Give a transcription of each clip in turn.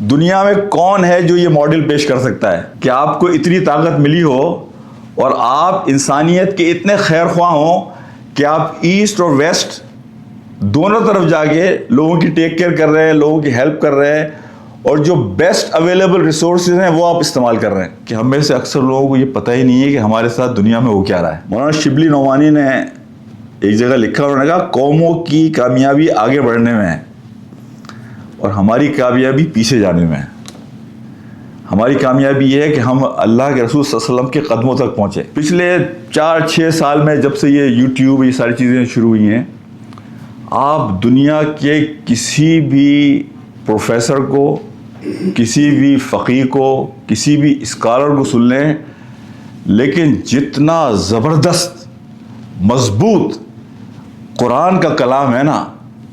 دنیا میں کون ہے جو یہ ماڈل پیش کر سکتا ہے کہ آپ کو اتنی طاقت ملی ہو اور آپ انسانیت کے اتنے خیر خواہ ہوں کہ آپ ایسٹ اور ویسٹ دونوں طرف جا کے لوگوں کی ٹیک کیئر کر رہے ہیں، لوگوں کی ہیلپ کر رہے ہیں، اور جو بیسٹ اویلیبل ریسورسز ہیں وہ آپ استعمال کر رہے ہیں کہ ہم میں سے اکثر لوگوں کو یہ پتہ ہی نہیں ہے کہ ہمارے ساتھ دنیا میں ہو کیا رہا ہے۔ مولانا شبلی نعمانی نے ایک جگہ لکھا، انہوں نے کہا قوموں کی کامیابی آگے بڑھنے میں ہے اور ہماری کامیابی پیچھے جانے میں ہے۔ ہماری کامیابی یہ ہے کہ ہم اللہ کے رسول صلی اللہ علیہ وسلم کے قدموں تک پہنچے۔ پچھلے 4-6 سال میں جب سے یہ یوٹیوب یہ ساری چیزیں شروع ہوئی ہیں، آپ دنیا کے کسی بھی پروفیسر کو، کسی بھی فقیہ کو، کسی بھی اسکالر کو سن لیں، لیکن جتنا زبردست مضبوط قرآن کا کلام ہے نا،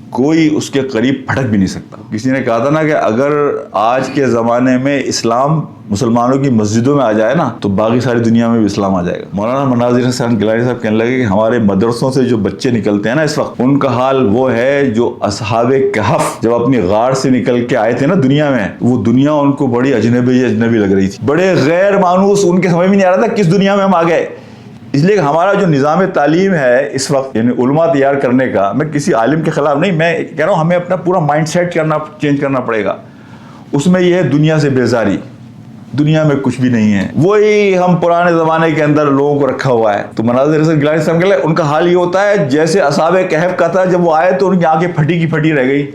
کوئی اس کے قریب پھٹک بھی نہیں سکتا۔ کسی نے کہا تھا نا کہ اگر آج کے زمانے میں اسلام مسلمانوں کی مسجدوں میں آ جائے نا تو باقی ساری دنیا میں بھی اسلام آ جائے گا۔ مولانا مناظر حسین گیلانی صاحب کہنے لگے کہ ہمارے مدرسوں سے جو بچے نکلتے ہیں نا اس وقت، ان کا حال وہ ہے جو اصحاب کہف جب اپنی غار سے نکل کے آئے تھے نا دنیا میں، وہ دنیا ان کو بڑی اجنبی لگ رہی تھی، بڑے غیر مانوس، ان کے سمجھ میں نہیں آ رہا تھا کس دنیا میں ہم آ گئے۔ اس لیے ہمارا جو نظام تعلیم ہے اس وقت، یعنی علماء تیار کرنے کا، میں کسی عالم کے خلاف نہیں، میں کہہ رہا ہوں ہمیں اپنا پورا مائنڈ سیٹ چینج کرنا پڑے گا۔ اس میں یہ ہے دنیا سے بیزاری، دنیا میں کچھ بھی نہیں ہے، وہی ہم پرانے زمانے کے اندر لوگوں کو رکھا ہوا ہے۔ تو مناظر حسین گیلانی صاحب کے لیے ان کا حال یہ ہوتا ہے جیسے اصحاب کہف کا تھا، جب وہ آئے تو ان کی آنکھیں پھٹی کی پھٹی رہ گئی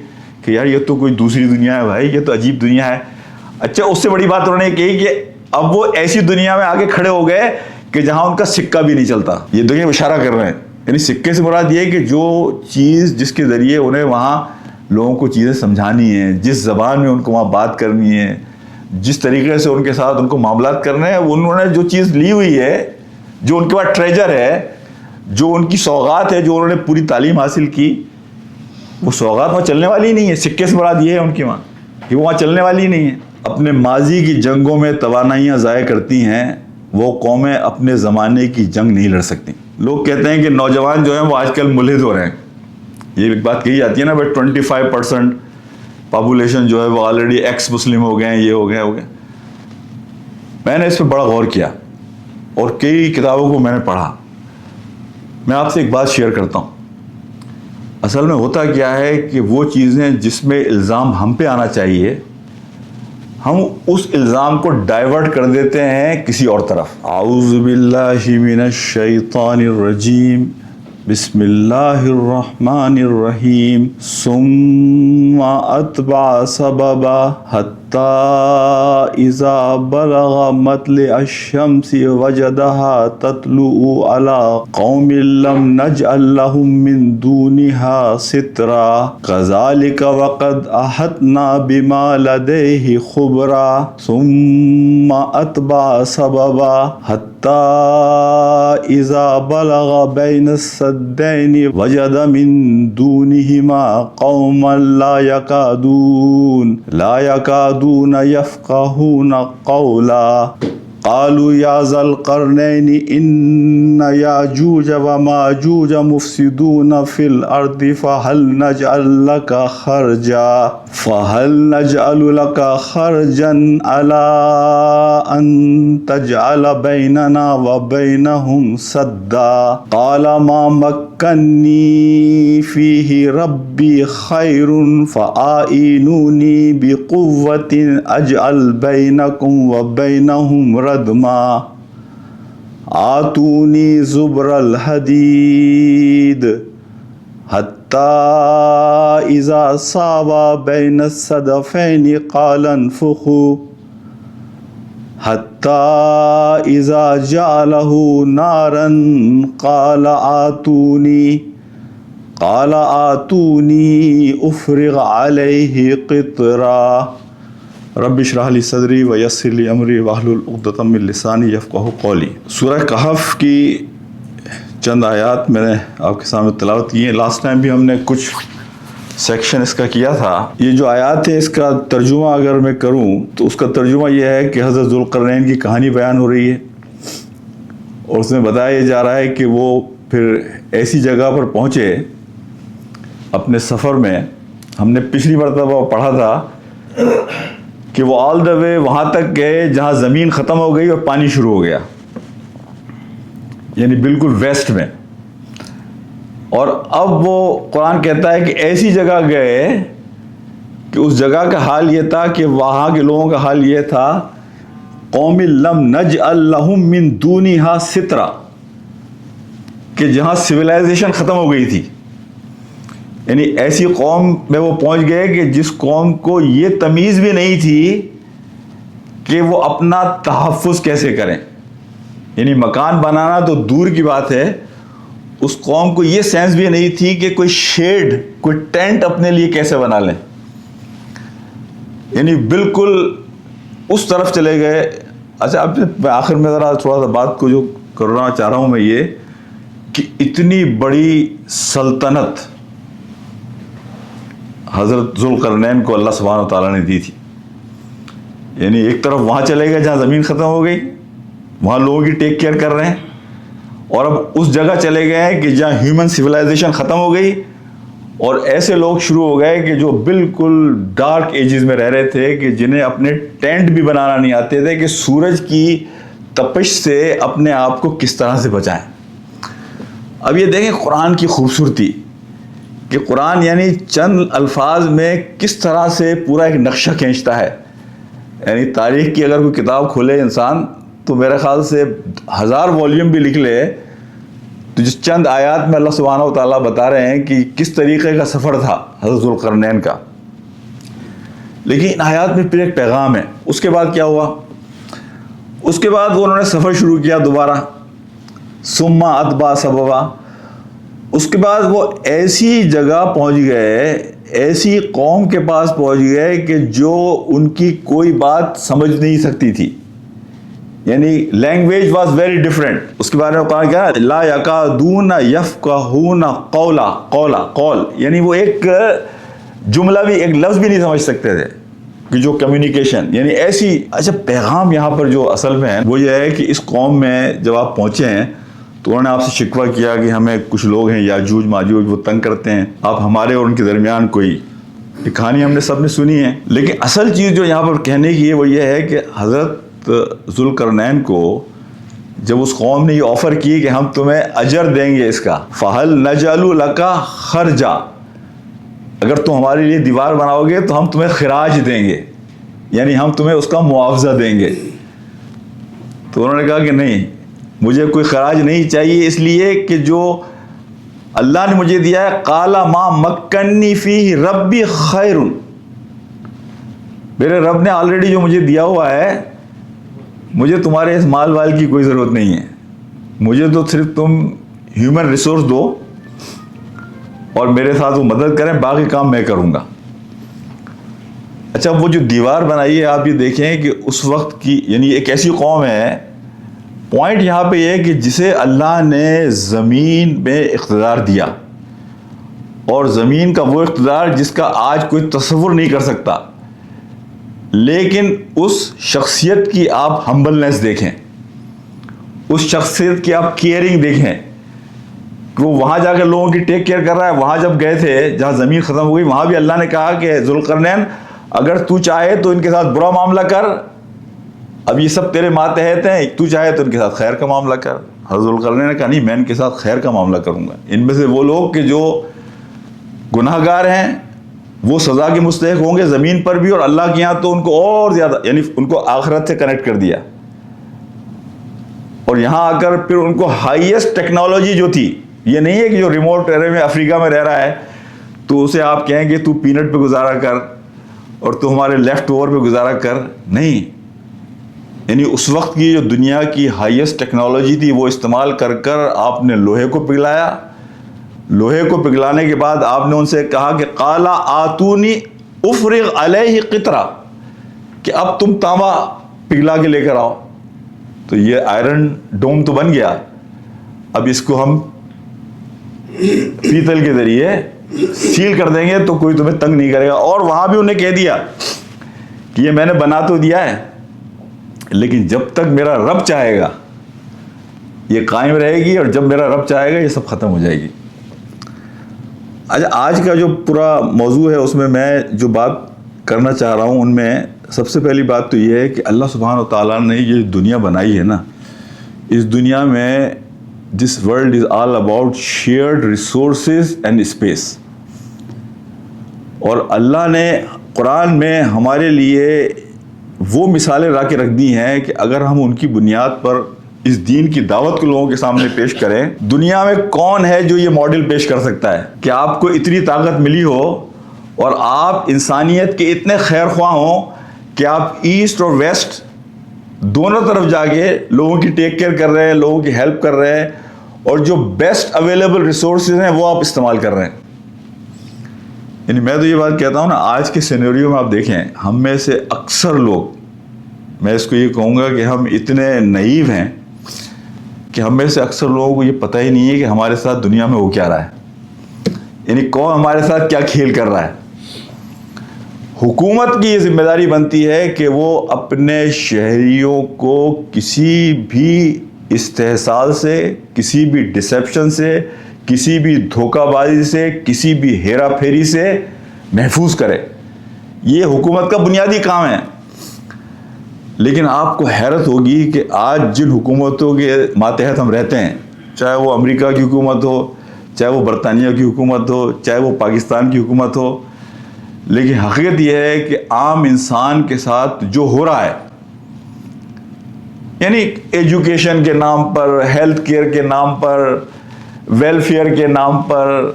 کہ یار یہ تو کوئی دوسری دنیا ہے بھائی، یہ تو عجیب دنیا ہے۔ اچھا، اس سے بڑی بات انہوں نے کہی کہ اب وہ ایسی دنیا میں آگے کھڑے ہو گئے کہ جہاں ان کا سکہ بھی نہیں چلتا۔ یہ دیکھیں اشارہ کر رہے ہیں، یعنی سکے سے مراد یہ ہے کہ جو چیز جس کے ذریعے انہیں وہاں لوگوں کو چیزیں سمجھانی ہیں، جس زبان میں ان کو وہاں بات کرنی ہے، جس طریقے سے ان کے ساتھ ان کو معاملات کرنے ہیں، انہوں نے جو چیز لی ہوئی ہے، جو ان کے پاس ٹریجر ہے، جو ان کی سوغات ہے، جو انہوں نے پوری تعلیم حاصل کی، وہ سوغات وہاں چلنے والی ہی نہیں ہے۔ سکے سے مراد یہ ہے ان کی وہاں کہ وہ وہاں چلنے والی ہی نہیں ہے۔ اپنے ماضی کی جنگوں میں توانائیاں ضائع کرتی ہیں وہ قومیں اپنے زمانے کی جنگ نہیں لڑ سکتی۔ لوگ کہتے ہیں کہ نوجوان جو ہیں وہ آج کل ملحد ہو رہے ہیں، یہ ایک بات کہی جاتی ہے نا، بھائی 25% پاپولیشن جو ہے وہ آلریڈی ایکس مسلم ہو گئے ہیں، یہ ہو گئے۔ میں نے اس پہ بڑا غور کیا اور کئی کتابوں کو میں نے پڑھا۔ میں آپ سے ایک بات شیئر کرتا ہوں۔ اصل میں ہوتا کیا ہے کہ وہ چیزیں جس میں الزام ہم پہ آنا چاہیے، ہم اس الزام کو ڈائیورٹ کر دیتے ہیں کسی اور طرف۔ اعوذ باللہ من الشیطان الرجیم، بسم اللہ الرحمن الرحیم، ثم اتبع سببا حتی اذا بلغ مطلع الشمس وجدها تطلع على قوم لم نجعل لهم من دونها سترا كذلك وقد احطنا بما لديه خبرا ثم اتبع سببا حتی اذا بلغ بین السدین وجد من دونهما قوما لا يكادون يفقهون قولا قالوا يا ذا القرنين إن يأجوج وماجوج مفسدون في الأرض فهل نجعل لك خرجا على أن تجعل بيننا وبينهم سدا قال ما مكنني فيه ربي خير فأعينوني بقوة أجعل بينكم وبينهم ردما آتوني زبر الحديد حتى إذا ساوى بين الصدفين قال انفخوا حتى إذا جعله نارا قال آتوني أفرغ عليه قطرا رب اشرح لی صدری ویسر لی امری واحلل عقدۃ من لسانی یفقہوا قولی۔ سورہ کہف کی چند آیات میں نے آپ کے سامنے تلاوت کی ہیں۔ لاسٹ ٹائم بھی ہم نے کچھ سیکشن اس کا کیا تھا۔ یہ جو آیات ہے اس کا ترجمہ اگر میں کروں تو اس کا ترجمہ یہ ہے کہ حضرت ذوالقرنین کی کہانی بیان ہو رہی ہے اور اس میں بتایا جا رہا ہے کہ وہ پھر ایسی جگہ پر پہنچے اپنے سفر میں۔ ہم نے پچھلی مرتبہ پڑھا تھا کہ وہ آل دا وے وہاں تک گئے جہاں زمین ختم ہو گئی اور پانی شروع ہو گیا، یعنی بالکل ویسٹ میں. اور اب وہ قرآن کہتا ہے کہ ایسی جگہ گئے کہ اس جگہ کا حال یہ تھا کہ وہاں کے لوگوں کا حال یہ تھا، قوم لم نجعل لہم من دونہا سترا، کہ جہاں سویلائزیشن ختم ہو گئی تھی. یعنی ایسی قوم میں وہ پہنچ گئے کہ جس قوم کو یہ تمیز بھی نہیں تھی کہ وہ اپنا تحفظ کیسے کریں. یعنی مکان بنانا تو دور کی بات ہے، اس قوم کو یہ سینس بھی نہیں تھی کہ کوئی شیڈ، کوئی ٹینٹ اپنے لیے کیسے بنا لیں. یعنی بالکل اس طرف چلے گئے. اچھا اب میں آخر میں ذرا تھوڑا سا بات کو جو کرنا چاہ رہا ہوں میں یہ کہ اتنی بڑی سلطنت حضرت ذوالقرنین کو اللہ سبحانہ و تعالیٰ نے دی تھی. یعنی ایک طرف وہاں چلے گئے جہاں زمین ختم ہو گئی، وہاں لوگوں کی ٹیک کیئر کر رہے ہیں، اور اب اس جگہ چلے گئے ہیں کہ جہاں ہیومن سویلائزیشن ختم ہو گئی اور ایسے لوگ شروع ہو گئے کہ جو بالکل ڈارک ایجز میں رہ رہے تھے، کہ جنہیں اپنے ٹینٹ بھی بنانا نہیں آتے تھے کہ سورج کی تپش سے اپنے آپ کو کس طرح سے بچائیں. اب یہ دیکھیں قرآن کی خوبصورتی کہ قرآن یعنی چند الفاظ میں کس طرح سے پورا ایک نقشہ کھینچتا ہے. یعنی تاریخ کی اگر کوئی کتاب کھولے انسان تو میرے خیال سے 1000 والیوم بھی لکھ لے تو جس چند آیات میں اللہ سبحانہ و تعالیٰ بتا رہے ہیں کہ کس طریقے کا سفر تھا حضرت ذوالقرنین کا. لیکن ان آیات میں پھر ایک پیغام ہے. اس کے بعد کیا ہوا؟ اس کے بعد انہوں نے سفر شروع کیا دوبارہ، ثم اتبع سببا. اس کے بعد وہ ایسی جگہ پہنچ گئے، ایسی قوم کے پاس پہنچ گئے کہ جو ان کی کوئی بات سمجھ نہیں سکتی تھی. یعنی لینگویج واز ویری ڈفرینٹ. اس کے بارے میں کہا کیا، لا یکادون یفقہون قولا، قول یعنی وہ ایک جملہ بھی، ایک لفظ بھی نہیں سمجھ سکتے تھے کہ جو کمیونیکیشن یعنی ایسی. اچھا پیغام یہاں پر جو اصل میں ہے وہ یہ ہے کہ اس قوم میں جب آپ پہنچے ہیں تو انہوں نے آپ سے شکوہ کیا کہ ہمیں کچھ لوگ ہیں یاجوج ماجوج وہ تنگ کرتے ہیں، آپ ہمارے اور ان کے درمیان کوئی. یہ کہانی ہم نے سب نے سنی ہے، لیکن اصل چیز جو یہاں پر کہنے کی ہے وہ یہ ہے کہ حضرت ذوالقرنین کو جب اس قوم نے یہ آفر کی کہ ہم تمہیں اجر دیں گے اس کا، فَهَلْ نَجْعَلُ لَكَ خَرْجًا، اگر تم ہمارے لیے دیوار بناؤ گے تو ہم تمہیں خراج دیں گے، یعنی ہم تمہیں اس کا معاوضہ دیں گے. تو انہوں نے کہا کہ نہیں، مجھے کوئی خراج نہیں چاہیے، اس لیے کہ جو اللہ نے مجھے دیا ہے، قَالَ مَا مَكَّنِّي فِيهِ رَبِّي خَيْرٌ، میرے رب نے آلریڈی جو مجھے دیا ہوا ہے، مجھے تمہارے اس مال وال کی کوئی ضرورت نہیں ہے، مجھے تو صرف تم ہیومن ریسورس دو اور میرے ساتھ وہ مدد کریں، باقی کام میں کروں گا. اچھا وہ جو دیوار بنائی ہے آپ یہ دیکھیں کہ اس وقت کی یعنی ایک ایسی قوم ہے. پوائنٹ یہاں پہ یہ ہے کہ جسے اللہ نے زمین میں اقتدار دیا، اور زمین کا وہ اقتدار جس کا آج کوئی تصور نہیں کر سکتا، لیکن اس شخصیت کی آپ ہمبلنس دیکھیں، اس شخصیت کی آپ کیئرنگ دیکھیں کہ وہ وہاں جا کے لوگوں کی ٹیک کیئر کر رہا ہے. وہاں جب گئے تھے جہاں زمین ختم ہو گئی، وہاں بھی اللہ نے کہا کہ ذوالقرنین اگر تو چاہے تو ان کے ساتھ برا معاملہ کر، اب یہ سب تیرے ماتحت ہیں، تو چاہے تو ان کے ساتھ خیر کا معاملہ کر. حضرت ذوالقرنین نے کہا نہیں، میں ان کے ساتھ خیر کا معاملہ کروں گا. ان میں سے وہ لوگ کہ جو گناہ گار ہیں وہ سزا کے مستحق ہوں گے زمین پر بھی اور اللہ کے یہاں تو ان کو اور زیادہ، یعنی ان کو آخرت سے کنیکٹ کر دیا. اور یہاں آ کر پھر ان کو ہائیسٹ ٹیکنالوجی جو تھی، یہ نہیں ہے کہ جو ریموٹ ایریا میں افریقہ میں رہ رہا ہے تو اسے آپ کہیں کہ تو پینٹ پہ گزارا کر اور تو ہمارے لیفٹ اوور پہ گزارا کر، نہیں. یعنی اس وقت کی جو دنیا کی ہائیسٹ ٹیکنالوجی تھی وہ استعمال کر کر آپ نے لوہے کو پگھلایا. لوہے کو پگھلانے کے بعد آپ نے ان سے کہا کہ قَالَ آتونی افرغ علیہ قطرہ، کہ اب تم تانبا پگھلا کے لے کر آؤ. تو یہ آئرن ڈوم تو بن گیا، اب اس کو ہم پیتل کے ذریعے سیل کر دیں گے تو کوئی تمہیں تنگ نہیں کرے گا. اور وہاں بھی انہیں کہہ دیا کہ یہ میں نے بنا تو دیا ہے لیکن جب تک میرا رب چاہے گا یہ قائم رہے گی، اور جب میرا رب چاہے گا یہ سب ختم ہو جائے گی. اچھا آج کا جو پورا موضوع ہے اس میں جو بات کرنا چاہ رہا ہوں ان میں سب سے پہلی بات تو یہ ہے کہ اللہ سبحانہ و تعالیٰ نے یہ دنیا بنائی ہے نا، اس دنیا میں this world is all about shared resources and space. اور اللہ نے قرآن میں ہمارے لیے وہ مثالیں لا کے رکھ دی ہیں کہ اگر ہم ان کی بنیاد پر اس دین کی دعوت کو لوگوں کے سامنے پیش کریں، دنیا میں کون ہے جو یہ ماڈل پیش کر سکتا ہے کہ آپ کو اتنی طاقت ملی ہو اور آپ انسانیت کے اتنے خیر خواہ ہوں کہ آپ ایسٹ اور ویسٹ دونوں طرف جا کے لوگوں کی ٹیک کیئر کر رہے ہیں، لوگوں کی ہیلپ کر رہے ہیں، اور جو بیسٹ اویلیبل ریسورسز ہیں وہ آپ استعمال کر رہے ہیں. یعنی میں تو یہ بات کہتا ہوں نا، آج کے سینیریو میں آپ دیکھیں، ہم میں سے اکثر لوگ، میں اس کو یہ کہوں گا کہ ہم اتنے نائیو ہیں کہ ہم میں سے اکثر لوگوں کو یہ پتہ ہی نہیں ہے کہ ہمارے ساتھ دنیا میں ہو کیا رہا ہے، یعنی کون ہمارے ساتھ کیا کھیل کر رہا ہے. حکومت کی یہ ذمہ داری بنتی ہے کہ وہ اپنے شہریوں کو کسی بھی استحصال سے، کسی بھی ڈسیپشن سے، کسی بھی دھوکہ بازی سے، کسی بھی ہیرا پھیری سے محفوظ کرے. یہ حکومت کا بنیادی کام ہے. لیکن آپ کو حیرت ہوگی کہ آج جن حکومتوں کے ماتحت ہم رہتے ہیں، چاہے وہ امریکہ کی حکومت ہو، چاہے وہ برطانیہ کی حکومت ہو، چاہے وہ پاکستان کی حکومت ہو، لیکن حقیقت یہ ہے کہ عام انسان کے ساتھ جو ہو رہا ہے، یعنی ایجوکیشن کے نام پر، ہیلتھ کیئر کے نام پر، ویلفیئر کے نام پر،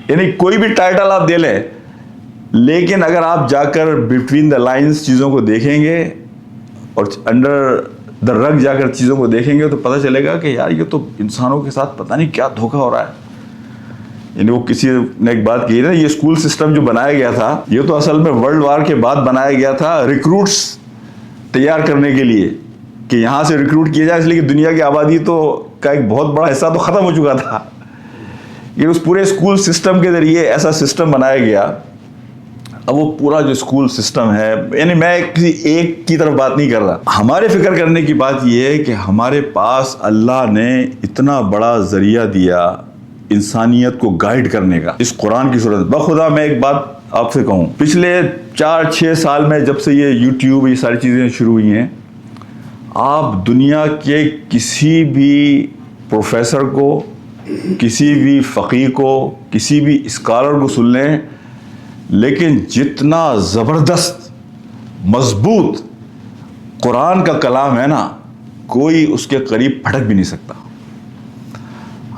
یعنی کوئی بھی ٹائٹل آپ دے لیں، لیکن اگر آپ جا کر بٹوین دا لائنز چیزوں کو دیکھیں گے اور انڈر دا رگ جا کر چیزوں کو دیکھیں گے تو پتہ چلے گا کہ یار یہ تو انسانوں کے ساتھ پتہ نہیں کیا دھوکہ ہو رہا ہے. یعنی وہ کسی نے ایک بات کہی نا، یہ اسکول سسٹم جو بنایا گیا تھا، یہ تو اصل میں ورلڈ وار کے بعد بنایا گیا تھا ریکروٹس تیار کرنے کے لیے، کہ یہاں سے ریکروٹ کیا جائے، اس لیے کہ دنیا کی آبادی تو کا ایک بہت بڑا حصہ تو ختم ہو چکا تھا. یہ اس پورے اسکول سسٹم کے ذریعے ایسا سسٹم بنایا گیا. اب وہ پورا جو اسکول سسٹم ہے، یعنی میں کسی ایک کی طرف بات نہیں کر رہا، ہمارے فکر کرنے کی بات یہ ہے کہ ہمارے پاس اللہ نے اتنا بڑا ذریعہ دیا انسانیت کو گائیڈ کرنے کا اس قرآن کی صورت. بخدا میں ایک بات آپ سے کہوں، پچھلے 4-6 سال میں جب سے یہ یوٹیوب یہ ساری چیزیں شروع ہوئی ہیں، آپ دنیا کے کسی بھی پروفیسر کو، کسی بھی فقیہ کو، کسی بھی اسکالر کو سن لیں، لیکن جتنا زبردست مضبوط قرآن کا کلام ہے نا، کوئی اس کے قریب پھٹک بھی نہیں سکتا.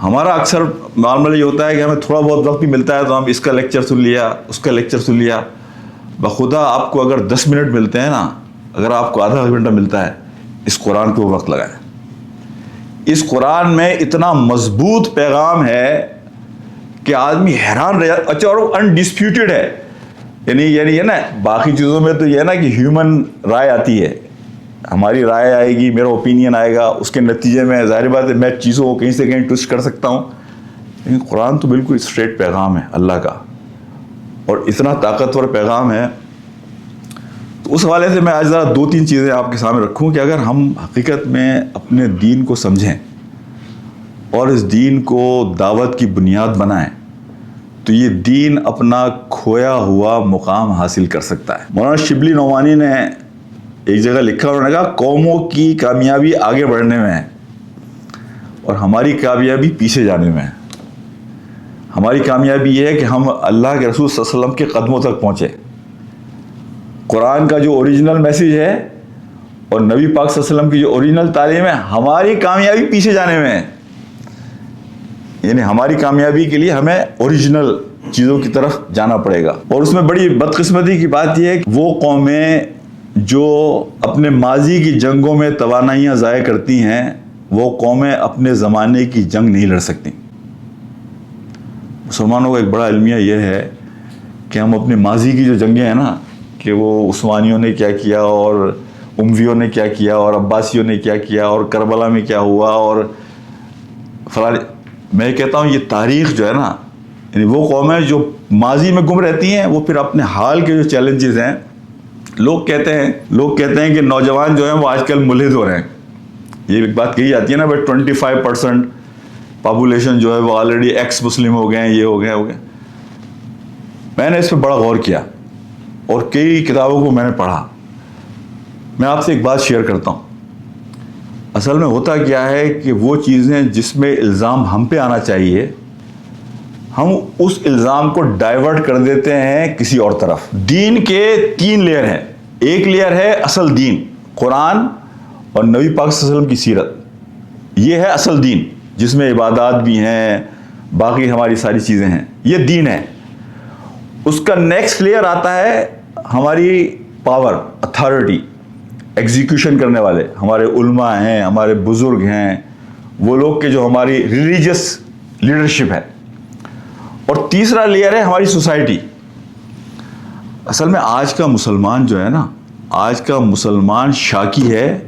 ہمارا اکثر معاملہ یہ ہوتا ہے کہ ہمیں تھوڑا بہت وقت بھی ملتا ہے تو ہم اس کا لیکچر سن لیا، اس کا لیکچر سن لیا. بخدا آپ کو اگر 10 منٹ ملتے ہیں نا، اگر آپ کو آدھا گھنٹہ ملتا ہے، اس قرآن کو وقت لگائیں. اس قرآن میں اتنا مضبوط پیغام ہے کہ آدمی حیران رہ جاتا. اچھا، اور وہ انڈسپیوٹڈ ہے، یعنی یہ نا، باقی چیزوں میں تو یہ ہے نا کہ ہیومن رائے آتی ہے، ہماری رائے آئے گی، میرا اوپینین آئے گا، اس کے نتیجے میں ظاہر بات ہے میں چیزوں کو کہیں سے کہیں ٹوسٹ کر سکتا ہوں. لیکن قرآن تو بالکل اسٹریٹ پیغام ہے اللہ کا، اور اتنا طاقتور پیغام ہے. تو اس حوالے سے میں آج ذرا 2-3 چیزیں آپ کے سامنے رکھوں کہ اگر ہم حقیقت میں اپنے دین کو سمجھیں اور اس دین کو دعوت کی بنیاد بنائیں تو یہ دین اپنا کھویا ہوا مقام حاصل کر سکتا ہے. مولانا شبلی نعمانی نے ایک جگہ لکھا، انہوں نے کہا قوموں کی کامیابی آگے بڑھنے میں ہے اور ہماری کامیابی پیچھے جانے میں ہے. ہماری کامیابی یہ ہے کہ ہم اللہ کے رسول صلی اللہ علیہ وسلم کے قدموں تک پہنچے. قرآن کا جو اوریجنل میسیج ہے اور نبی پاک صلی اللہ علیہ وسلم کی جو اوریجنل تعلیم ہے، ہماری کامیابی پیچھے جانے میں ہے. یعنی ہماری کامیابی کے لیے ہمیں اوریجنل چیزوں کی طرف جانا پڑے گا. اور اس میں بڑی بدقسمتی کی بات یہ ہے کہ وہ قومیں جو اپنے ماضی کی جنگوں میں توانائیاں ضائع کرتی ہیں، وہ قومیں اپنے زمانے کی جنگ نہیں لڑ سکتی. مسلمانوں کا ایک بڑا المیہ یہ ہے کہ ہم اپنے ماضی کی جو جنگیں ہیں نا، کہ وہ عثمانیوں نے کیا کیا اور امویوں نے کیا کیا اور عباسیوں نے کیا کیا اور کربلا میں کیا ہوا اور فلاں، میں کہتا ہوں یہ تاریخ جو ہے نا، یعنی وہ قومیں جو ماضی میں گم رہتی ہیں، وہ پھر اپنے حال کے جو چیلنجز ہیں، لوگ کہتے ہیں کہ نوجوان جو ہیں وہ آج کل ملحد ہو رہے ہیں. یہ ایک بات کہی جاتی ہے نا بھائی 25% پاپولیشن جو ہے وہ آلریڈی ایکس مسلم ہو گئے ہیں، یہ ہو گئے. میں نے اس پہ بڑا غور کیا اور کئی کتابوں کو میں نے پڑھا. میں آپ سے ایک بات شیئر کرتا ہوں. اصل میں ہوتا کیا ہے کہ وہ چیزیں جس میں الزام ہم پہ آنا چاہیے ہم اس الزام کو ڈائیورٹ کر دیتے ہیں کسی اور طرف. دین کے 3 لیئر ہیں. ایک لیئر ہے اصل دین، قرآن اور نبی پاک صلی اللہ علیہ وسلم کی سیرت. یہ ہے اصل دین جس میں عبادات بھی ہیں، باقی ہماری ساری چیزیں ہیں. یہ دین ہے. اس کا نیکسٹ لیئر آتا ہے ہماری پاور، اتھارٹی، ایگزیکیوشن کرنے والے ہمارے علماء ہیں، ہمارے بزرگ ہیں، وہ لوگ کہ جو ہماری ریلیجیس لیڈرشپ ہے. اور تیسرا لیئر ہے ہماری سوسائٹی. اصل میں آج کا مسلمان جو ہے نا، آج کا مسلمان شاکی ہے،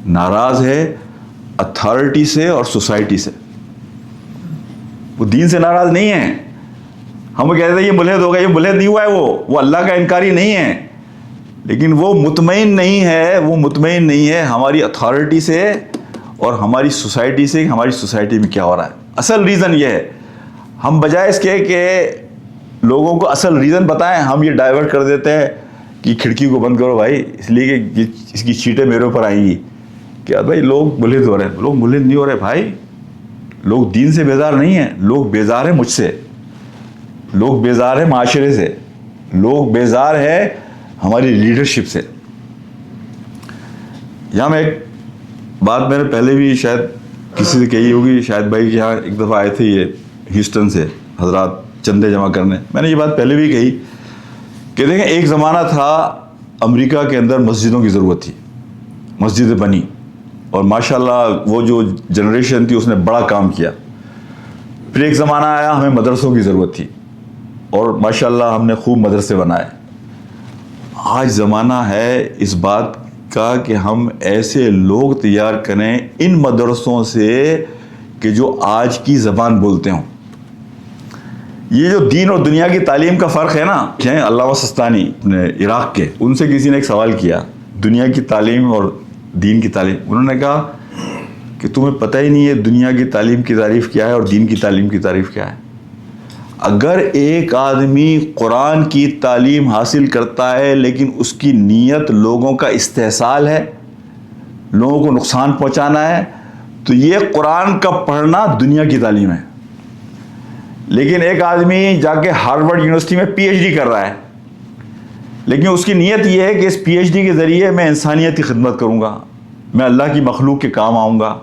ناراض ہے اتھارٹی سے اور سوسائٹی سے. وہ دین سے ناراض نہیں ہے. ہم کہتے ہیں یہ ملحد ہوگا، یہ ملحد نہیں ہوا ہے، وہ اللہ کا انکاری نہیں ہے، لیکن وہ مطمئن نہیں ہے. وہ مطمئن نہیں ہے ہماری اتھارٹی سے اور ہماری سوسائٹی سے، ہماری سوسائٹی میں کیا ہو رہا ہے. اصل ریزن یہ ہے. ہم بجائے اس کے کہ لوگوں کو اصل ریزن بتائیں، ہم یہ ڈائیورٹ کر دیتے ہیں کہ کھڑکی کو بند کرو بھائی، اس لیے کہ اس کی چیٹیں میرے اوپر آئیں گی. کیا بھائی لوگ ملحد ہو رہے ہیں؟ لوگ ملحد نہیں ہو رہے بھائی. لوگ دین سے بیزار نہیں ہیں، لوگ بیزار ہیں مجھ سے، لوگ بیزار ہیں معاشرے سے، لوگ بیزار ہیں ہماری لیڈرشپ سے. یہاں میں ایک بات میں نے پہلے بھی شاید کسی سے کہی ہوگی، شاید بھائی کہ یہاں ایک دفعہ آئے تھے یہ ہیوسٹن سے حضرات چندے جمع کرنے. میں نے یہ بات پہلے بھی کہی کہ دیکھیں ایک زمانہ تھا امریکہ کے اندر مسجدوں کی ضرورت تھی، مسجدیں بنی اور ماشاءاللہ وہ جو جنریشن تھی اس نے بڑا کام کیا. پھر ایک زمانہ آیا ہمیں مدرسوں کی ضرورت تھی اور ماشاءاللہ ہم نے خوب مدرسے بنائے. آج زمانہ ہے اس بات کا کہ ہم ایسے لوگ تیار کریں ان مدرسوں سے کہ جو آج کی زبان بولتے ہوں. یہ جو دین اور دنیا کی تعلیم کا فرق ہے نا، علامہ سستانی اپنے عراق کے، ان سے کسی نے ایک سوال کیا دنیا کی تعلیم اور دین کی تعلیم. انہوں نے کہا کہ تمہیں پتہ ہی نہیں ہے دنیا کی تعلیم کی تعریف کیا ہے اور دین کی تعلیم کی تعریف کیا ہے. اگر ایک آدمی قرآن کی تعلیم حاصل کرتا ہے لیکن اس کی نیت لوگوں کا استحصال ہے، لوگوں کو نقصان پہنچانا ہے، تو یہ قرآن کا پڑھنا دنیا کی تعلیم ہے. لیکن ایک آدمی جا کے ہارورڈ یونیورسٹی میں پی ایچ ڈی کر رہا ہے، لیکن اس کی نیت یہ ہے کہ اس پی ایچ ڈی کے ذریعے میں انسانیت کی خدمت کروں گا، میں اللہ کی مخلوق کے کام آؤں گا.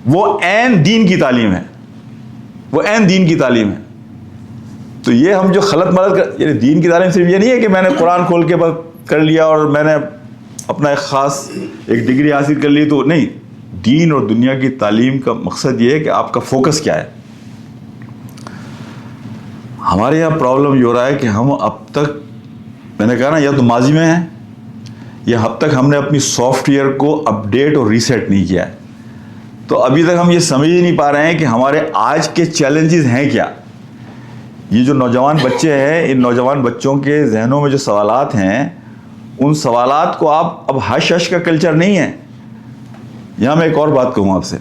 وہ عین دین کی تعلیم ہے، وہ عین دین کی تعلیم ہے. تو یہ ہم جو خلط ملط یعنی دین کی تعلیم صرف یہ نہیں ہے کہ میں نے قرآن کھول کے کر لیا اور میں نے اپنا ایک خاص ایک ڈگری حاصل کر لی، تو نہیں. دین اور دنیا کی تعلیم کا مقصد یہ ہے کہ آپ کا فوکس کیا ہے. ہمارے یہاں پرابلم یہ ہو رہا ہے کہ ہم اب تک، میں نے کہا نا، یا تو ماضی میں ہیں یا اب تک ہم نے اپنی سافٹ ویئر کو اپڈیٹ اور ریسیٹ نہیں کیا ہے. تو ابھی تک ہم یہ سمجھ ہی نہیں پا رہے ہیں کہ ہمارے آج کے چیلنجز ہیں کیا. یہ جو نوجوان بچے ہیں، ان نوجوان بچوں کے ذہنوں میں جو سوالات ہیں، ان سوالات کو آپ اب حش حش کا کلچر نہیں ہے. یہاں میں ایک اور بات کہوں آپ سے،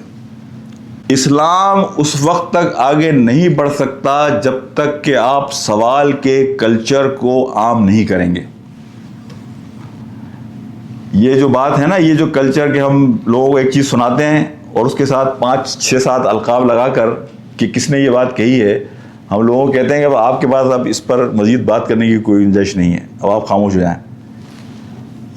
اسلام اس وقت تک آگے نہیں بڑھ سکتا جب تک کہ آپ سوال کے کلچر کو عام نہیں کریں گے. یہ جو بات ہے نا، یہ جو کلچر کہ ہم لوگوں کو ایک چیز سناتے ہیں اور اس کے ساتھ 5 6 7 القاب لگا کر کہ کس نے یہ بات کہی ہے، ہم لوگوں کو کہتے ہیں کہ اب آپ کے پاس اب اس پر مزید بات کرنے کی کوئی گنجائش نہیں ہے، اب آپ خاموش ہو جائیں.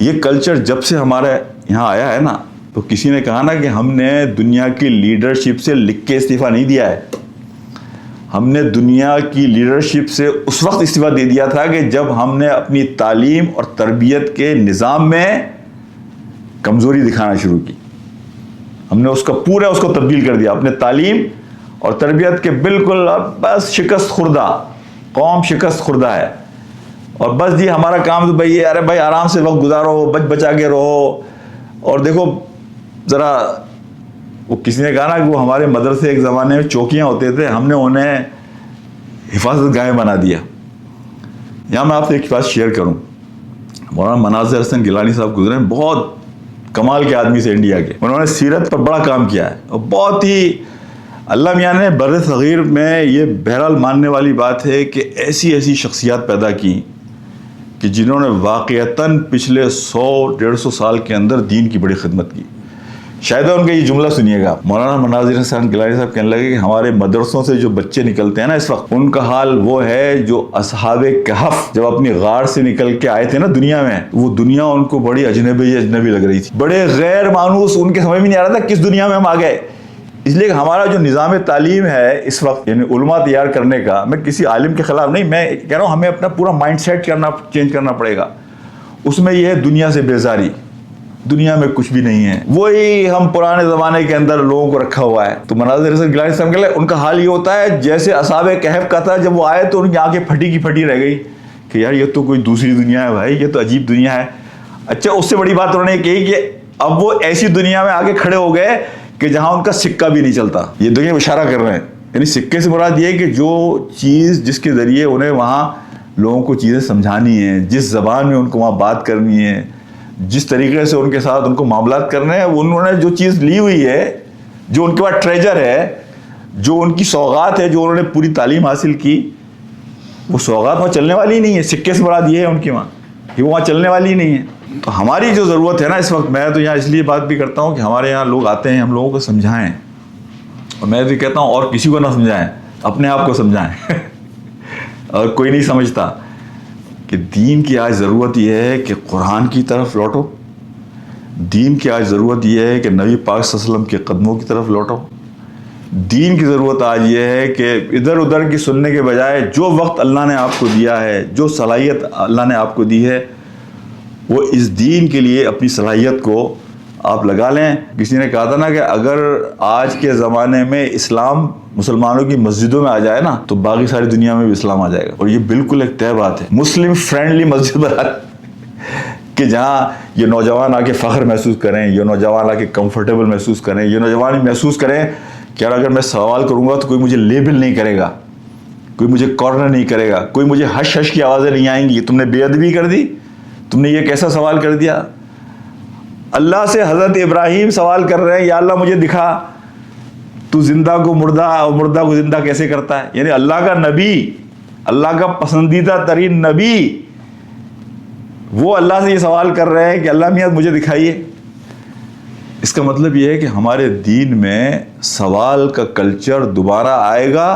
یہ کلچر جب سے ہمارے یہاں آیا ہے نا، تو کسی نے کہا نا کہ ہم نے دنیا کی لیڈرشپ سے لکھ کے استعفیٰ نہیں دیا ہے. ہم نے دنیا کی لیڈرشپ سے اس وقت استعفیٰ دے دیا تھا کہ جب ہم نے اپنی تعلیم اور تربیت کے نظام میں کمزوری دکھانا شروع کی. ہم نے اس کو تبدیل کر دیا. اپنے تعلیم اور تربیت کے بالکل اب بس شکست خوردہ قوم، شکست خوردہ ہے. اور بس جی ہمارا کام تو بھائی، ارے بھائی آرام سے وقت گزارو، بچا کے رہو. اور دیکھو ذرا، وہ کسی نے کہا نا کہ وہ ہمارے مدرسے ایک زمانے میں چوکیاں ہوتے تھے، ہم نے انہیں حفاظت گاہیں بنا دیا. یہاں میں آپ سے ایک بات شیئر کروں. مولانا مناظر حسن گیلانی صاحب گزرے ہیں، بہت کمال کے آدمی سے انڈیا کے. انہوں نے سیرت پر بڑا کام کیا ہے اور بہت ہی اللہ میاں نے بر صغیر میں یہ بہرحال ماننے والی بات ہے کہ ایسی ایسی شخصیات پیدا کی کہ جنہوں نے واقعتاً پچھلے 100-150 سال کے اندر دین کی بڑی خدمت کی. شاید ان کا یہ جملہ سنیے گا. مولانا مناظر حسین گیلانی صاحب کہنے لگے کہ ہمارے مدرسوں سے جو بچے نکلتے ہیں نا اس وقت، ان کا حال وہ ہے جو اصحاب کہف جب اپنی غار سے نکل کے آئے تھے نا دنیا میں، وہ دنیا ان کو بڑی اجنبی لگ رہی تھی، بڑے غیر مانوس، ان کے سمجھ میں نہیں آ رہا تھا کس دنیا میں ہم آ گئے. اس لیے کہ ہمارا جو نظام تعلیم ہے اس وقت، یعنی علماء تیار کرنے کا، میں کسی عالم کے خلاف نہیں، میں کہہ رہا ہوں ہمیں اپنا پورا مائنڈ سیٹ چینج کرنا پڑے گا. اس میں یہ ہے دنیا سے بیزاری، دنیا میں کچھ بھی نہیں ہے، وہی ہم پرانے زمانے کے اندر لوگوں کو رکھا ہوا ہے. تو مناظر حسین گیلانی صاحب کے ان کا حال یہ ہوتا ہے جیسے اصحاب کہف کا تھا، جب وہ آئے تو ان کی آنکھیں پھٹی کی پھٹی رہ گئی کہ یار یہ تو کوئی دوسری دنیا ہے بھائی، یہ تو عجیب دنیا ہے. اچھا اس سے بڑی بات انہوں نے کہی کہ اب وہ ایسی دنیا میں آگے کھڑے ہو گئے کہ جہاں ان کا سکہ بھی نہیں چلتا. یہ دنیا اشارہ کر رہے ہیں، یعنی سکے سے مراد یہ کہ جو چیز جس کے ذریعے انہیں وہاں لوگوں کو چیزیں سمجھانی ہیں، جس زبان میں ان کو وہاں بات کرنی ہے، جس طریقے سے ان کے ساتھ ان کو معاملات کرنے ہیں، انہوں نے جو چیز لی ہوئی ہے، جو ان کے پاس ٹریجر ہے، جو ان کی سوغات ہے، جو انہوں نے پوری تعلیم حاصل کی، وہ سوغات وہاں چلنے والی ہی نہیں ہے. سکے سے مراد یہ ہے ان کی وہاں کہ وہ وہاں چلنے والی ہی نہیں ہے. تو ہماری جو ضرورت ہے نا اس وقت، میں تو یہاں اس لیے بات بھی کرتا ہوں کہ ہمارے یہاں لوگ آتے ہیں، ہم لوگوں کو سمجھائیں، اور میں بھی کہتا ہوں اور کسی کو نہ سمجھائیں، اپنے آپ کو سمجھائیں. اور کوئی نہیں سمجھتا کہ دین کی آج ضرورت یہ ہے کہ قرآن کی طرف لوٹو، دین کی آج ضرورت یہ ہے کہ نبی پاک صلی اللہ علیہ وسلم کے قدموں کی طرف لوٹو. دین کی ضرورت آج یہ ہے کہ ادھر ادھر کی سننے کے بجائے جو وقت اللہ نے آپ کو دیا ہے، جو صلاحیت اللہ نے آپ کو دی ہے، وہ اس دین کے لیے اپنی صلاحیت کو آپ لگا لیں. کسی نے کہا تھا نا کہ اگر آج کے زمانے میں اسلام مسلمانوں کی مسجدوں میں آ جائے نا تو باقی ساری دنیا میں بھی اسلام آ جائے گا. اور یہ بالکل ایک طے بات ہے. مسلم فرینڈلی مسجد بنا کہ جہاں یہ نوجوان آ کے فخر محسوس کریں، یہ نوجوان آ کے کمفرٹیبل محسوس کریں، یہ نوجوان محسوس کریں کہ یار اگر میں سوال کروں گا تو کوئی مجھے لیبل نہیں کرے گا، کوئی مجھے کارنر نہیں کرے گا، کوئی مجھے ہش ہش کی آوازیں نہیں آئیں گی. تم نے بے ادبی کر دی، تم نے یہ کیسا سوال کر دیا. اللہ سے حضرت ابراہیم سوال کر رہے ہیں، یا اللہ مجھے دکھا تو زندہ کو مردہ اور مردہ کو زندہ کیسے کرتا ہے. یعنی اللہ کا نبی، اللہ کا پسندیدہ ترین نبی، وہ اللہ سے یہ سوال کر رہے ہیں کہ اللہ میاں مجھے دکھائیے. اس کا مطلب یہ ہے کہ ہمارے دین میں سوال کا کلچر دوبارہ آئے گا.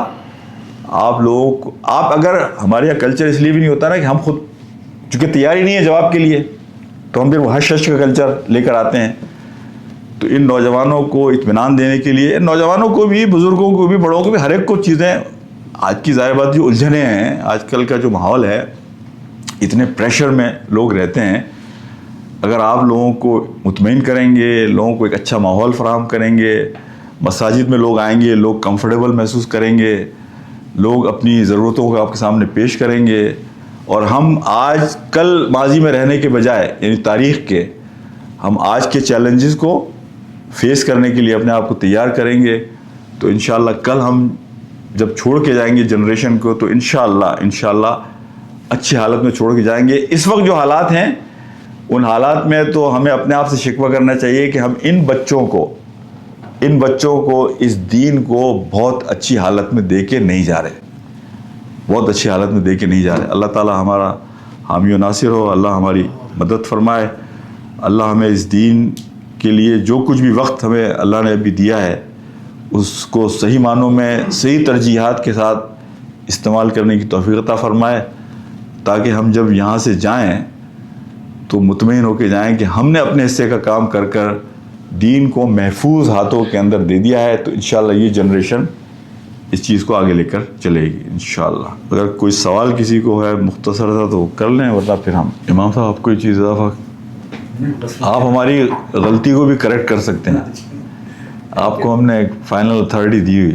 آپ لوگوں کو، آپ اگر، ہمارے یہاں کلچر اس لیے بھی نہیں ہوتا نا کہ ہم خود چونکہ تیاری نہیں ہے جواب کے لیے، تو ہم پھر وہ ہش ہش کا کلچر لے کر آتے ہیں. تو ان نوجوانوں کو اطمینان دینے کے لیے، نوجوانوں کو بھی، بزرگوں کو بھی، بڑوں کو بھی، ہر ایک کو چیزیں، آج کی ظاہر بات جو الجھنیں ہیں، آج کل کا جو ماحول ہے، اتنے پریشر میں لوگ رہتے ہیں. اگر آپ لوگوں کو مطمئن کریں گے، لوگوں کو ایک اچھا ماحول فراہم کریں گے، مساجد میں لوگ آئیں گے، لوگ کمفرٹیبل محسوس کریں گے، لوگ اپنی ضرورتوں کو آپ کے سامنے پیش کریں گے، اور ہم آج کل ماضی میں رہنے کے بجائے، یعنی تاریخ کے، ہم آج کے چیلنجز کو فیس کرنے کے لیے اپنے آپ کو تیار کریں گے، تو انشاءاللہ کل ہم جب چھوڑ کے جائیں گے جنریشن کو، تو انشاءاللہ اچھی حالت میں چھوڑ کے جائیں گے. اس وقت جو حالات ہیں، ان حالات میں تو ہمیں اپنے آپ سے شکوہ کرنا چاہیے کہ ہم ان بچوں کو اس دین کو بہت اچھی حالت میں دے کے نہیں جا رہے، بہت اچھی حالت میں دے کے نہیں جا رہے. اللہ تعالیٰ ہمارا حامی و ناصر ہو، اللہ ہماری مدد فرمائے. اللہ ہمیں اس دین کے لیے جو کچھ بھی وقت ہمیں اللہ نے ابھی دیا ہے، اس کو صحیح معنوں میں صحیح ترجیحات کے ساتھ استعمال کرنے کی توفیق عطا فرمائے، تاکہ ہم جب یہاں سے جائیں تو مطمئن ہو کے جائیں کہ ہم نے اپنے حصے کا کام کر کر دین کو محفوظ ہاتھوں کے اندر دے دیا ہے. تو انشاءاللہ یہ جنریشن اس چیز کو آگے لے کر چلے گی انشاءاللہ. اگر کوئی سوال کسی کو ہے مختصر تھا تو کر لیں، ورنہ پھر ہم امام صاحب آپ کوئی چیز اضافہ، آپ ہماری غلطی کو بھی کریکٹ کر سکتے ہیں. آپ کو ہم نے ایک فائنل اتھارٹی دی ہوئی.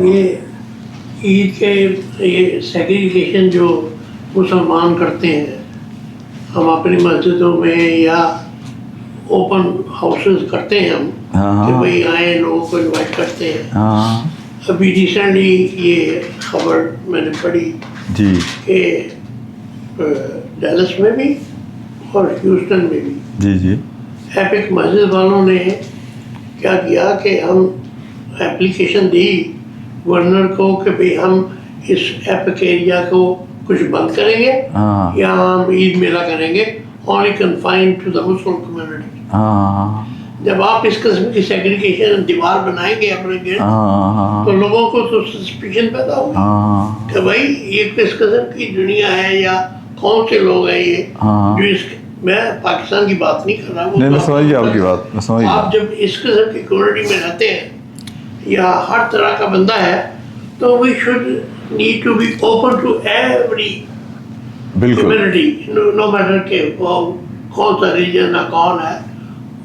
یہ عید کے یہ سیگریگیشن جو مسلمان کرتے ہیں، ہم اپنی مسجدوں میں یا اوپن ہاؤسز کرتے ہیں ہم کہ بھائی آئیں، لوگوں کو انوائٹ کرتے ہیں. ابھی ریسنٹلی یہ خبر میں نے پڑھی جی کہ ڈیلس میں بھی اور ہیوسٹن میں بھی جی ایپک مسجد والوں نے کیا کیا کہ ہم ایپلیکیشن دی گورنر کو کہ بھئی ہم اس ایپک ایریا کو کچھ بند کریں گے ہاں یا ہم عید میلہ کریں گے only confined to the Muslim community. ہاں جب آپ اس قسم کی سیگریگیشن دیوار بنائیں گے اپنے گرد ہاں تو لوگوں کو تو سسپیشن پیدا ہوگی ہاں کہ بھائی یہ کس قسم کی دنیا ہے یا کون سے لوگ ہیں یہ ہاں جو اس میں پاکستان کی بات نہیں کر رہا نہیں میں سمجھ گیا آپ کی بات میں سمجھ گیا آپ جب اس قسم کی کمیونٹی میں رہتے ہیں یا ہر طرح کا بندہ ہے تو we should need to be open to every بالکل کمیونٹی نو میٹر کہ وہ کون سا ریجن ہے کون ہے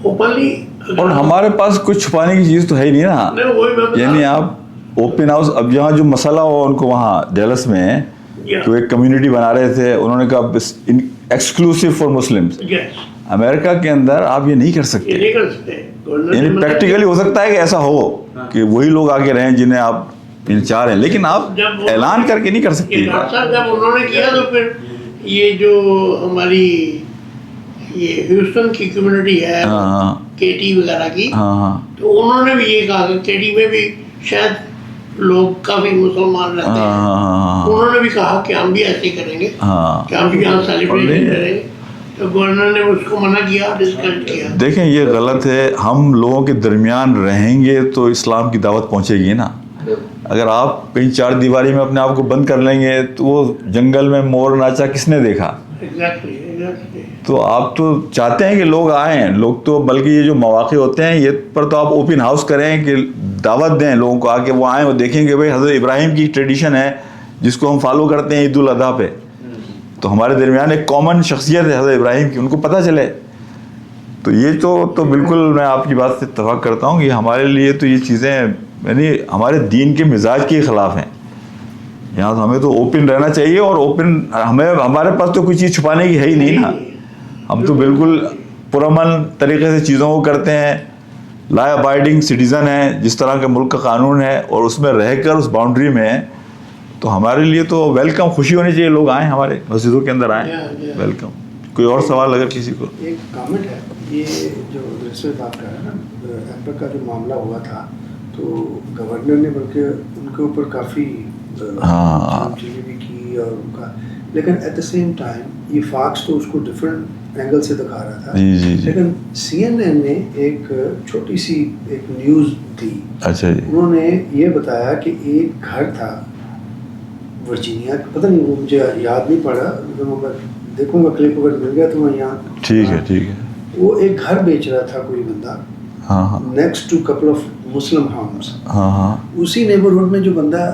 اوپنلی. اور ہمارے پاس کچھ چھپانے کی چیز تو ہے ہی نہیں نا یعنی آپ اوپن ہاؤس اب یہاں جو مسئلہ ہوا ان کو وہاں ڈیلس میں تو ایک کمیونٹی بنا رہے تھے انہوں نے کہا ایکسکلوسیو فار مسلمس امریکہ کے اندر آپ یہ نہیں کر سکتے یعنی پریکٹیکلی ہو سکتا ہے کہ ایسا ہو کہ وہی لوگ آگے رہیں جنہیں آپ چاہ رہے ہیں لیکن آپ اعلان کر کے نہیں کر سکتے. جب انہوں نے کیا تو پھر یہ جو ہماری یہ ہیوسٹن کی کمیونٹی ہے کے ٹی وغیرہ کی تو انہوں نے بھی یہ کہا کہ کے ٹی میں بھی شاید لوگ کافی مسلمان رہتے ہیں انہوں نے بھی کہا کہ ہم بھی ایسے کریں گے کہ ہم بھی یہاں سیلیبریشن کریں گے تو گورنر نے اس کو منع کیا ڈسکرٹ کیا. دیکھیں یہ غلط ہے ہم لوگوں کے درمیان رہیں گے تو اسلام کی دعوت پہنچے گی نا. اگر آپ کہیں چار دیواری میں اپنے آپ کو بند کر لیں گے تو وہ جنگل میں مور ناچا کس نے دیکھا. تو آپ تو چاہتے ہیں کہ لوگ آئیں لوگ تو بلکہ یہ جو مواقع ہوتے ہیں یہ پر تو آپ اوپن ہاؤس کریں کہ دعوت دیں لوگوں کو آ کے وہ آئیں وہ دیکھیں کہ بھائی حضرت ابراہیم کی ٹریڈیشن ہے جس کو ہم فالو کرتے ہیں عید الاضحیٰ پہ تو ہمارے درمیان ایک کامن شخصیت ہے حضرت ابراہیم کی ان کو پتہ چلے. تو یہ تو بالکل میں آپ کی بات سے اتفاق کرتا ہوں کہ ہمارے لیے تو یہ چیزیں یعنی ہمارے دین کے مزاج کے خلاف ہیں. یہاں تو ہمیں تو اوپن رہنا چاہیے اور اوپن ہمارے پاس تو کوئی چیز چھپانے کی ہے ہی نہیں نا. ہم تو بالکل پرامن طریقے سے چیزوں کو کرتے ہیں لا ابائڈنگ سٹیزن ہیں جس طرح کے ملک کا قانون ہے اور اس میں رہ کر اس باؤنڈری میں تو ہمارے لیے تو ویلکم خوشی ہونی چاہیے لوگ آئیں ہمارے مسجدوں کے اندر آئیں ویلکم. کوئی اور سوال اگر کسی کو. ایک کامنٹ ہے یہ جو رسوت آپ کا ہے نا ایمپر کا جو معاملہ ہوا تھا تو گورنر نے بلکہ ان کے اوپر کافی چیزیں بھی کی اور ان کا لیکن ایٹ دا سیم ٹائم یہ فاکس تو اس کو ڈفرینٹ اینگل سے دکھا رہا تھا لیکن سی این این نے ایک چھوٹی سی ایک نیوز دی. اچھا جی. انہوں نے یہ بتایا کہ ایک گھر تھا ورجینیا پتہ نہیں وہ مجھے یاد نہیں پڑا دیکھوں گا کلپ اگر مل گیا تو میں یہاں ٹھیک ہے وہ ایک گھر بیچ رہا تھا کوئی بندہ next to couple of Muslim homes. اسی نیبرہڈ میں جو بندہ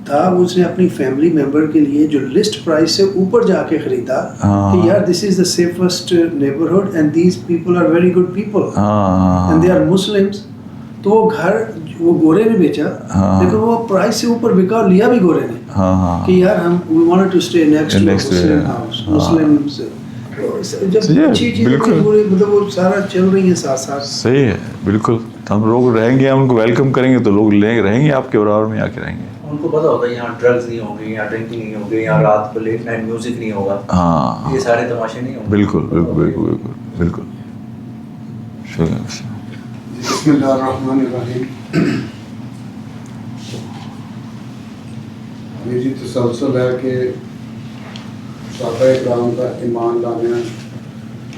تھا اس نے اپنی فیملی ممبر کے لیے جو لسٹ پرائس سے اوپر جا کے خریدا کہ یار this is the safest neighbourhood and these people are very good people and they are Muslims. تو وہ گھر وہ گورے نے بیچا لیکن وہ پرائس سے اوپر بکا اور لیا بھی گورے نے کہ یار ہم we wanted to stay next to Muslim house Muslims. جب اچھی چیزیں مطلب وہ سارا چل رہی ہیں ساتھ ساتھ. صحیح ہے بالکل. ہم لوگ رہیں گے ہم ان کو ویلکم کریں گے تو لوگ رہیں گے آپ کے برابر میں آ کے رہیں گے. ان کو پتا ہوتا ہے یہاں ڈرگز نہیں ہوں گے یہاں ڈرنکنگ نہیں ہوگی یہاں رات کو لیٹ نائٹ میوزک نہیں ہوگا. یہ سارے تماشے نہیں ہوں گے. بالکل بالکل بالکل بالکل بالکل. بسم اللہ الرحمن الرحیم. یہ جی تسلسل ہے کہ صحابہ کرام کا ایمان لانا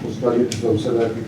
اس کا یہ تسلسل ہے کہ